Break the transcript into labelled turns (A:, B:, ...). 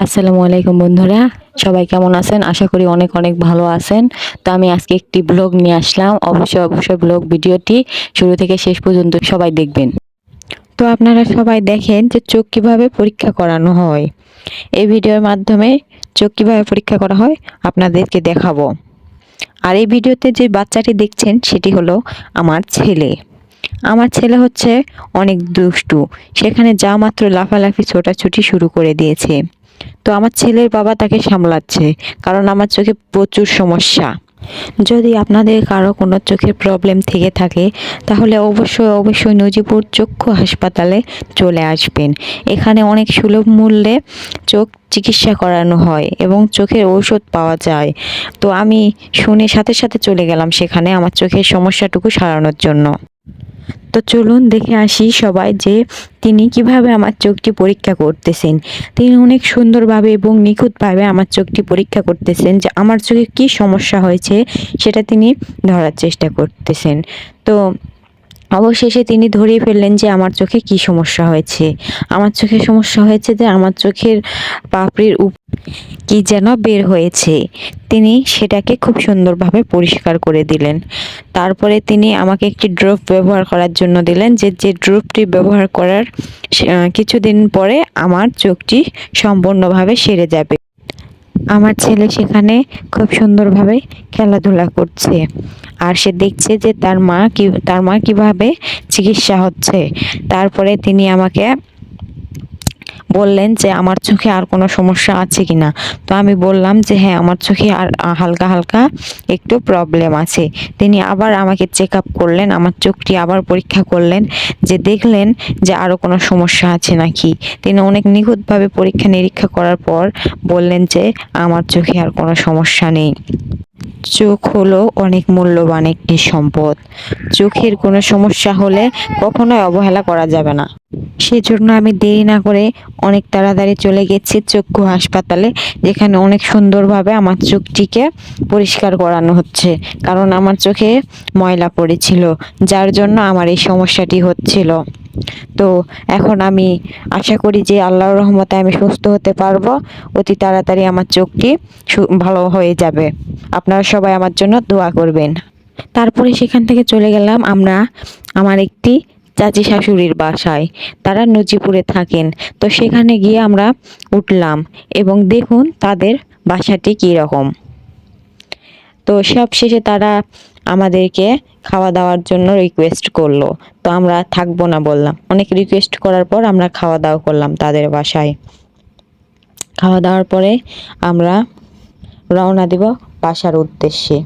A: আসসালামু আলাইকুম বন্ধুরা, সবাই কেমন আছেন? আশা করি অনেক অনেক ভালো আছেন। তো আমি আজকে একটি ব্লগ নিয়ে আসলাম। অবশ্যই ব্লগ ভিডিওটি শুরু থেকে শেষ পর্যন্ত সবাই দেখবেন। তো আপনারা সবাই দেখেন যে চোখ কিভাবে পরীক্ষা করানো হয়। এই ভিডিওর মাধ্যমে চোখ কিভাবে পরীক্ষা করা হয় আপনাদেরকে দেখাবো। আর এই ভিডিওতে যে বাচ্চাটি দেখছেন সেটি হলো আমার ছেলে। আমার ছেলে হচ্ছে অনেক দুষ্টু। সেখানে যা মাত্র লাফালাফি ছোটাছুটি শুরু করে দিয়েছে। তো আমার ছেলের বাবা তাকে সামলাচ্ছে, কারণ আমার চোখে প্রচুর সমস্যা। যদি আপনাদের কারো কোনো চোখের প্রবলেম থেকে থাকে তাহলে অবশ্যই নজিপুর চক্ষু হাসপাতালে চলে আসবেন। এখানে অনেক সুলভ মূল্যে চোখ চিকিৎসা করানো হয় এবং চোখের ঔষধ পাওয়া যায়। তো আমি শুনে সাথে সাথে চলে গেলাম সেখানে আমার চোখের সমস্যাটুকু সারানোর জন্য। তো চলুন দেখে আসি সবাই যে তিনি কিভাবে আমার চোখটি পরীক্ষা করতেছেন। তিনি অনেক সুন্দরভাবে এবং নিখুঁতভাবে আমার চোখটি পরীক্ষা করতেছেন, যে আমার চোখে কি সমস্যা হয়েছে সেটা তিনি ধরার চেষ্টা করতেছেন। তো অবশেষে তিনি ধরিয়ে ফেললেন যে আমার চোখে কি সমস্যা হয়েছে। আমার চোখে সমস্যা হয়েছে যে আমার চোখের পাপড়ির কি যেন বের হয়েছে। তিনি সেটাকে খুব সুন্দরভাবে পরিষ্কার করে দিলেন। তারপরে তিনি আমাকে একটি ড্রপ ব্যবহার করার জন্য দিলেন, যে ড্রপটি ব্যবহার করার কিছুদিন পরে আমার চোখটি সম্পূর্ণভাবে সেরে যাবে। আমার ছেলে সেখানে খুব সুন্দরভাবে খেলাধুলা করছে, আর সে দেখছে যে তার মা কিভাবে চিকিৎসা হচ্ছে। তারপরে তিনি আমাকে বললেন যে আমার চোখে আর কোনো সমস্যা আছে কিনা। তো আমি বললাম যে হ্যাঁ, আমার চোখে আর হালকা হালকা একটু প্রবলেম আছে। তিনি আবার আমাকে চেক আপ করলেন, আমার চোখটি আবার পরীক্ষা করলেন, যে দেখলেন যে আরও কোনো সমস্যা আছে নাকি। তিনি অনেক নিখুঁতভাবে পরীক্ষা নিরীক্ষা করার পর বললেন যে আমার চোখে আর কোনো সমস্যা নেই। চোখ হলো অনেক মূল্যবান একটি সম্পদ। চোখের কোনো সমস্যা হলে কখনোই অবহেলা করা যাবে না। সেজন্য আমি দেরি না করে অনেক তাড়াতাড়ি চলে গেছি চক্ষু হাসপাতালে, যেখানে অনেক সুন্দরভাবে আমার চোখটিকে পরিষ্কার করানো হচ্ছে। কারণ আমার চোখে ময়লা পড়েছিল, যার জন্য আমার এই সমস্যাটি হচ্ছিল। তো এখন আমি আশা করি যে আল্লাহর রহমতে আমি সুস্থ হতে পারবো। অতি তাড়াতাড়ি আমার চোখটি ভালো হয়ে যাবে। আপনারা সবাই আমার জন্য দোয়া করবেন। তারপরে সেখান থেকে চলে গেলাম আমরা আমার একটি চাচি শাশুড়ির বাসায়। তারা নজিপুরে থাকেন। তো সেখানে গিয়ে আমরা উঠলাম এবং দেখুন তাদের বাসাটি কী রকম। তো সব শেষে তারা আমাদেরকে খাওয়া দাওয়ার জন্য রিকোয়েস্ট করলো। তো আমরা থাকবো না বললাম। অনেক রিকোয়েস্ট করার পর আমরা খাওয়া দাওয়া করলাম তাদের বাসায়। খাওয়া দাওয়ার পরে আমরা রওনা দিব বাসার উদ্দেশ্যে।